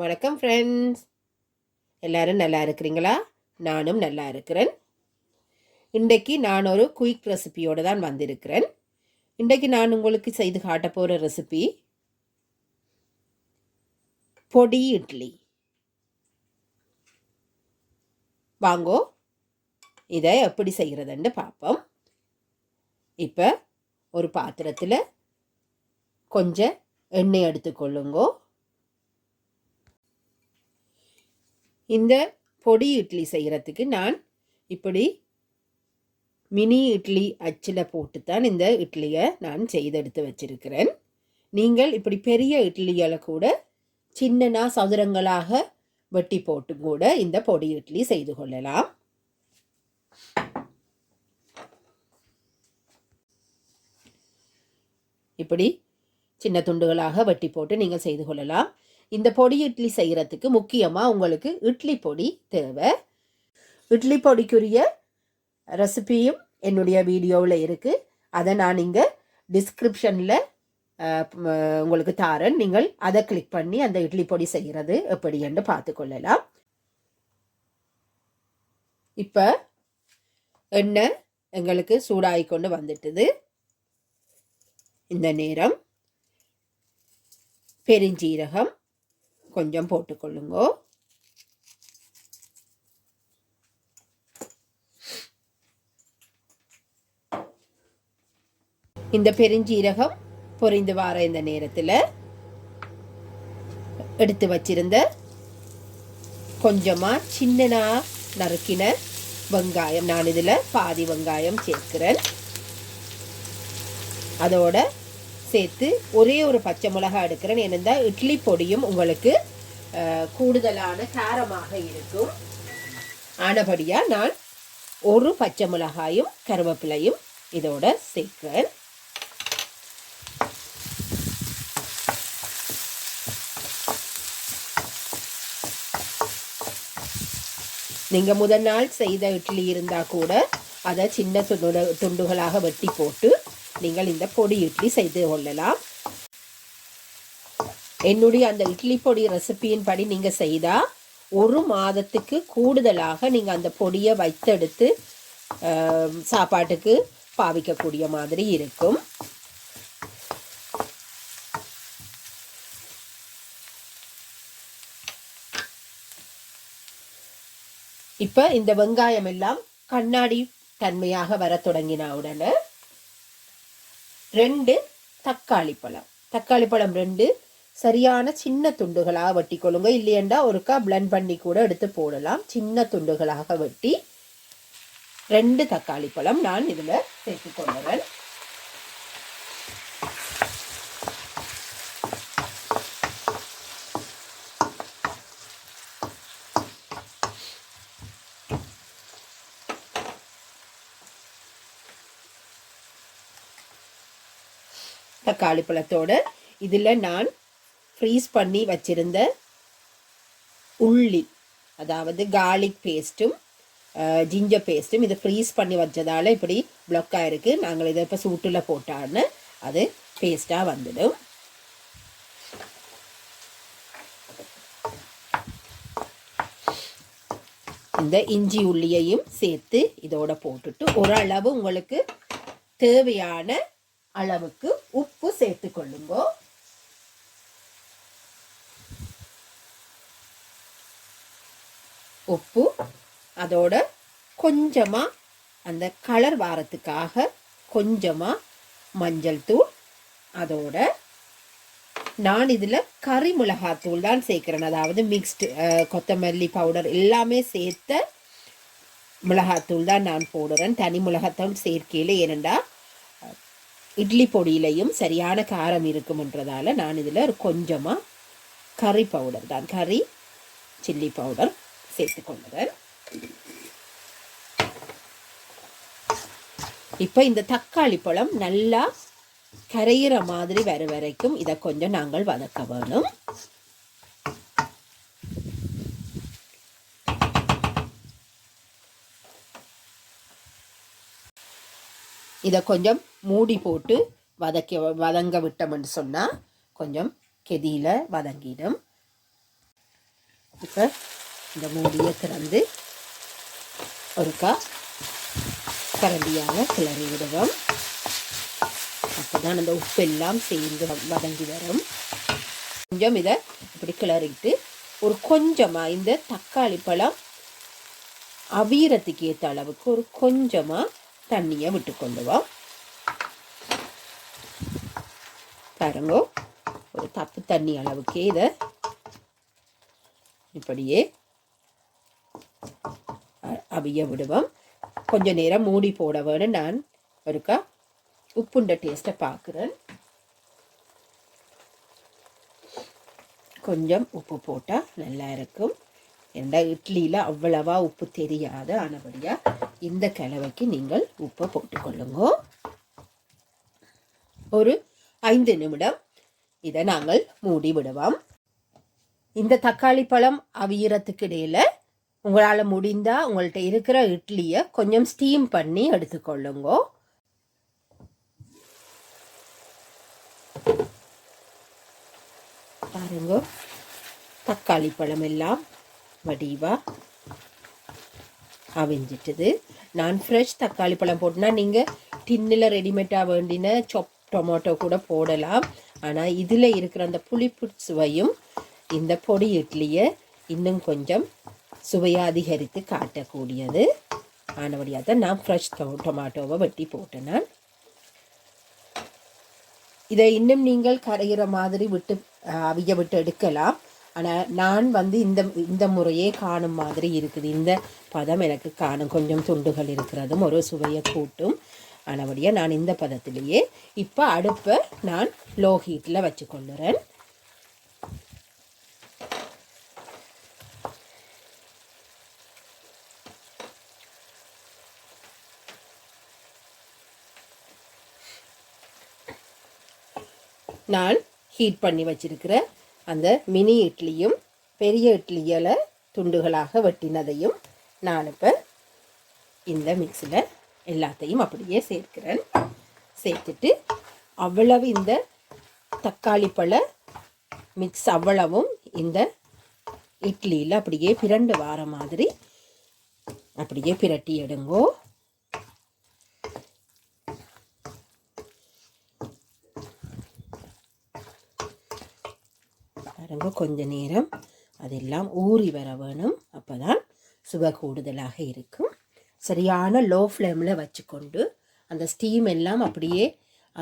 வணக்கம் ஃப்ரெண்ட்ஸ், எல்லாரும் நல்லா இருக்கிறீங்களா? நானும் நல்லா இருக்கிறேன். இன்றைக்கு நான் ஒரு குயிக் ரெசிபியோடு தான் வந்திருக்கிறேன். இன்றைக்கு நான் உங்களுக்கு செய்து காட்ட போகிற ரெசிபி பொடி இட்லி. வாங்கோ இதை எப்படி செய்கிறதுன்னு பார்ப்போம். இப்போ ஒரு பாத்திரத்தில் கொஞ்சம் எண்ணெய் எடுத்துக்கொள்ளுங்கோ. இந்த பொடி இட்லி செய்கிறதுக்கு நான் இப்படி மினி இட்லி அச்சில் போட்டுத்தான் இந்த இட்லியை நான் செய்தெடுத்து வச்சிருக்கிறேன். நீங்கள் இப்படி பெரிய இட்லிகளை கூட சின்னனா சதுரங்களாக வெட்டி போட்டு கூட இந்த பொடி இட்லி செய்து கொள்ளலாம். இப்படி சின்ன துண்டுகளாக வெட்டி போட்டு நீங்கள் செய்து கொள்ளலாம். இந்த பொடி இட்லி செய்கிறதுக்கு முக்கியமாக உங்களுக்கு இட்லி பொடி தேவை. இட்லி பொடிக்குரிய ரெசிபியும் என்னுடைய வீடியோவில் இருக்குது. அதை நான் இங்கே டிஸ்கிரிப்ஷனில் உங்களுக்கு தாரேன். நீங்கள் அதை கிளிக் பண்ணி அந்த இட்லி பொடி செய்கிறது எப்படி என்று பார்த்துக்கொள்ளலாம். இப்போ எண்ணெய் எங்களுக்கு சூடாகி கொண்டு வந்துட்டுது. இந்த நேரம் பெருஞ்சீரகம் கொஞ்சம் போட்டுக்கொள்ளுங்கோ. இந்த பெருஞ்சீரகம் பொரிந்து வார இந்த நேரத்தில் எடுத்து வச்சிருந்த கொஞ்சமாக சின்னனா நறுக்கின வெங்காயம், நான் இதில் பாதி வெங்காயம் சேர்க்கிறேன். அதோட சேர்த்து ஒரே ஒரு பச்சை மிளகாய் எடுக்கிறேன். ஏனென்றால் இட்லி பொடியும் உங்களுக்கு கூடுதலான காரமாக இருக்கும். ஆனபடியாக நான் ஒரு பச்சை மிளகாயும் கருவேப்பிலையும் இதோட சேர்க்கிறேன். நீங்கள் முதல் நாள் செய்த இட்லி இருந்தால் கூட அதை சின்ன துண்டுகளாக வெட்டி போட்டு நீங்கள் இந்த பொடி இட்லி செய்து கொள்ளலாம். என்னுடைய அந்த இட்லி பொடி ரெசிபியின் படி நீங்கள் செய்தால் ஒரு மாதத்துக்கு கூடுதலாக நீங்கள் அந்த பொடியை வைத்தெடுத்து சாப்பாட்டுக்கு பாவிக்கக்கூடிய மாதிரி இருக்கும். இப்போ இந்த வெங்காயம் எல்லாம் கண்ணாடி தன்மையாக வர தொடங்கின உடனே 2 தக்காளி பழம் 2 சரியான சின்ன துண்டுகளாக வெட்டி கொள்ளுங்க. இல்லையண்டா ஒருக்கா பிளெண்ட் பண்ணி கூட எடுத்து போடலாம். சின்ன துண்டுகளாக வெட்டி 2 தக்காளி பழம் நான் இதில் சேர்த்துக்கொள்ளுறேன். தக்காளி பழத்தோடு இதில் நான் ஃப்ரீஸ் பண்ணி வச்சிருந்த உள்ளி, அதாவது கார்லிக் பேஸ்ட்டும் ஜிஞ்சர் பேஸ்ட்டும் இதை ஃப்ரீஸ் பண்ணி வச்சதால் இப்படி பிளாக்காக இருக்குது. நாங்கள் இதை இப்போ சூட்டில் போட்டான்னு அது பேஸ்ட்டாக வந்துடும். இந்த இஞ்சி உள்ளியையும் சேர்த்து இதோட போட்டுட்டு ஓரளவு உங்களுக்கு தேவையான அளவுக்கு உப்பு சேர்த்து கொள்ளுங்க. உப்பு அதோட கொஞ்சமாக அந்த கலர் வாரத்துக்காக கொஞ்சமாக மஞ்சள் தூள், அதோட நான் இதில் கறி மிளகாத்தூள் தான் சேர்க்குறேன். அதாவது மிக்ஸ்டு கொத்தமல்லி பவுடர் எல்லாமே சேர்த்த மிளகாத்தூள் தான் நான் போடுறேன். தனி மிளகாத்தூள் சேர்க்கையில் ஏனெண்டா இட்லி பொடியிலையும் சரியான காரம் இருக்கும்ன்றதால நான் இதில் கொஞ்சமாக கறி பவுடர் தான், கறி சில்லி பவுடர் சேர்த்துக்கொள்ளுறேன். இப்போ இந்த தக்காளி பழம் நல்லா கரையிற மாதிரி வர வரைக்கும் இதை கொஞ்சம் நாங்கள் வதக்க வேணும். இதை கொஞ்சம் மூடி போட்டு வதங்க விட்டோம்னு சொன்னால் கொஞ்சம் கெதியில் வதங்கிடும். இப்போ இந்த மூடியை திறந்து ஒருக்கா கரண்டியாக கிளறி விடுவோம். அப்போ தான் அந்த உப்பெல்லாம் சேர்ந்து வதங்கி வரும். கொஞ்சம் இதை இப்படி கிளறிட்டு ஒரு கொஞ்சமாக இந்த தக்காளி பழம் அவியறதுக்கு ஏற்ற அளவுக்கு ஒரு கொஞ்சமாக தண்ணியை விட்டுக்கொள்ளுவோம். பாருங்க, ஒரு தப்பு தண்ணி அளவுக்கே இதை இப்படியே அவிய விடுவோம். கொஞ்ச நேரம் மூடி போட வேணும். நான் ஒருக்கா உப்புண்ட டேஸ்ட்டை பார்க்குறேன். கொஞ்சம் உப்பு போட்டால் நல்லா இருக்கும். எந்த இட்லியில் அவ்வளவா உப்பு தெரியாது. ஆனபடியாக இந்த கலவைக்கு நீங்கள் உப்பை போட்டுக்கொள்ளுங்க. ஒரு 5 நிமிடம் இதை நாங்கள் மூடி விடுவோம். இந்த தக்காளி பழம் அவியறதுக்கு இடையில் உங்களால் முடிந்தால் உங்கள்கிட்ட இருக்கிற இட்லியை கொஞ்சம் ஸ்டீம் பண்ணி எடுத்துக்கொள்ளுங்க. பாருங்க, தக்காளி பழம் எல்லாம் வடிவாக அவிஞ்சிட்டுது. நான் ஃப்ரெஷ் தக்காளி பழம் போட்டுனா நீங்கள் டின்னில் ரெடிமேடாக வேண்டின டொமேட்டோ கூட போடலாம். ஆனால் இதில் இருக்கிற அந்த புளிப்பு சுவையும் இந்த பொடி இட்லியை இன்னும் கொஞ்சம் சுவையை அதிகரித்து காட்டக்கூடியது. ஆனபடியாக தான் நான் ஃப்ரெஷ் டொமேட்டோவை வெட்டி போட்டேன். நான் இதை இன்னும் நீங்கள் கரைகிற மாதிரி விட்டு அவிய விட்டு எடுக்கலாம். ஆனால் நான் இந்த முறையே காணும் மாதிரி இருக்குது. இந்த பதம் எனக்கு காணும். கொஞ்சம் துண்டுகள் இருக்கிறதும் ஒரு சுவையை கூட்டும். ஆனபடியாக நான் இந்த பதத்திலேயே இப்போ அடுப்பை நான் லோ ஹீட்டில் வச்சு கொள்ளுறேன். நான் ஹீட் பண்ணி வச்சிருக்கிற அந்த மினி இட்லியும் பெரிய இட்லியில் துண்டுகளாக வெட்டினதையும் நான் இப்போ இந்த மிக்ஸில் எல்லாத்தையும் அப்படியே சேர்க்கிறேன். சேர்த்துட்டு அவ்வளவு இந்த தக்காளி பழ மிக்ஸ் அவ்வளவும் இந்த இட்லியில் அப்படியே பிரண்டு வார மாதிரி அப்படியே பிரட்டி எடுங்கோ. பாருங்க, கொஞ்ச நேரம் அதெல்லாம் ஊறி வர வேணும். அப்போ தான் சுவை கூடுதலாக இருக்கும். சரியான லோ ஃப்ளேமில் வச்சுக்கொண்டு அந்த ஸ்டீம் எல்லாம் அப்படியே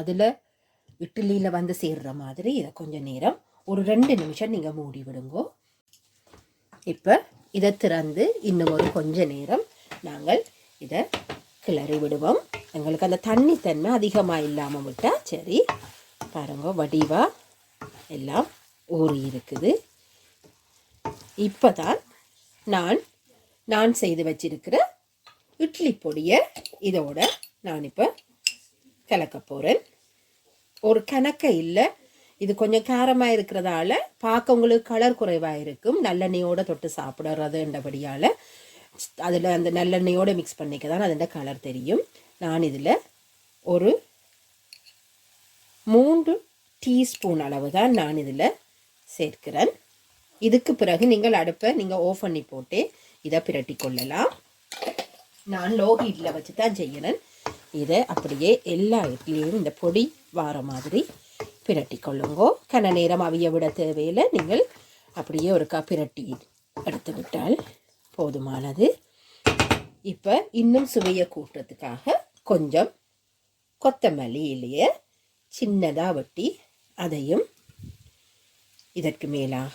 அதில் இட்லியில் வந்து சேர்ற மாதிரி இதை கொஞ்சம் நேரம் ஒரு 2 நிமிஷம் நீங்கள் மூடி விடுங்கோ. இப்போ இதை திறந்து இன்னும் ஒரு கொஞ்ச நேரம் நாங்கள் இதை கிளறி விடுவோம். எங்களுக்கு அந்த தண்ணி தன்மை அதிகமாக இல்லாமல் விட்டால் சரி. பாருங்க, வடிவாக எல்லாம் ஊறி இருக்குது. இப்போ தான் நான் செய்து வச்சிருக்கிற இட்லி பொடியை இதோட நான் இப்போ கலக்க போகிறேன். ஒரு கணக்க இல்லை, இது கொஞ்சம் காரமாக இருக்கிறதால பார்க்க உங்களுக்கு கலர் குறைவாக இருக்கும். நல்லெண்ணெயோடு தொட்டு சாப்பிட்றதுன்றபடியால் அதில் அந்த நல்லெண்ணெயோடு மிக்ஸ் பண்ணிக்க தான் அதோட கலர் தெரியும். நான் இதில் ஒரு 3 டீஸ்பூன் அளவு தான் நான் இதில் சேர்க்கிறேன். இதுக்கு பிறகு நீங்கள் அடுப்பை ஆஃப் பண்ணி போட்டு இதை பிரட்டி கொள்ளலாம். நான் லோ ஹீட்டில் வச்சு தான் செய்கிறேன். இதை அப்படியே எல்லா இட்லியும் இந்த பொடி வார மாதிரி பிரட்டி கொள்ளுங்கோ. கன நேரம் அவிய விட தேவையில் நீங்கள் அப்படியே ஒருக்கா பிரட்டி எடுத்து விட்டால் போதுமானது. இப்போ இன்னும் சுவையை கூட்டுறதுக்காக கொஞ்சம் கொத்தமல்லி இலையை சின்னதாக வெட்டி அதையும் இதற்கு மேலாக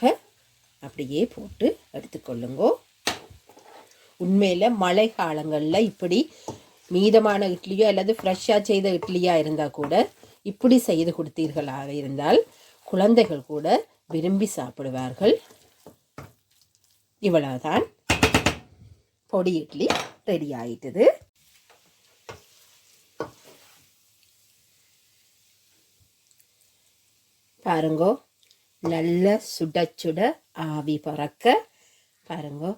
அப்படியே போட்டு எடுத்துக்கொள்ளுங்கோ. உண்மையில் மழை காலங்களில் இப்படி மீதமான இட்லியோ அல்லது ஃப்ரெஷ்ஷாக செய்த இட்லியாக இருந்தால் கூட இப்படி செய்து கொடுத்தீர்களாக இருந்தால் குழந்தைகள் கூட விரும்பி சாப்பிடுவார்கள். இவ்வளவுதான், பொடி இட்லி ரெடி ஆயிட்டுது. பாருங்கோ, நல்ல சுட சுட ஆவி பறக்க பாருங்கோ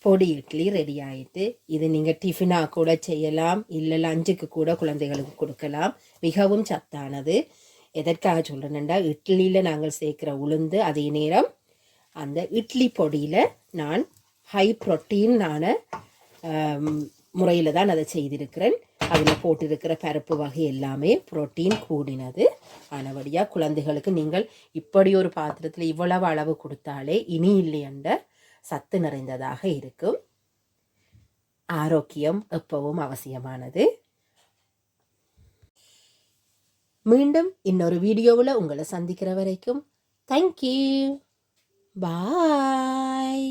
பொடி இட்லி ரெடி ஆயிட்டு. இது நீங்கள் டிஃபினாக கூட செய்யலாம், இல்லை லஞ்சுக்கு கூட குழந்தைகளுக்கு கொடுக்கலாம். மிகவும் சத்தானது. எதற்காக சொல்கிறேன்னா, இட்லியில் நாங்கள் சேர்க்குற உளுந்து அதே நேரம் அந்த இட்லி பொடியில் நான் ஹை ப்ரோட்டீனான முறையில் தான் அதை செய்திருக்கிறேன். அதில் போட்டிருக்கிற பருப்பு வகை எல்லாமே புரோட்டீன் கூடினது. ஆனபடியாக குழந்தைகளுக்கு நீங்கள் இப்படி ஒரு பாத்திரத்தில் இவ்வளவு அளவு கொடுத்தாலே இனி இல்லையண்ட சத்து நிறைந்ததாக இருக்கும். ஆரோக்கியம் எப்பவும் அவசியமானது. மீண்டும் இன்னொரு வீடியோவில் உங்களை சந்திக்கிற வரைக்கும் தேங்க்யூ. பாய்.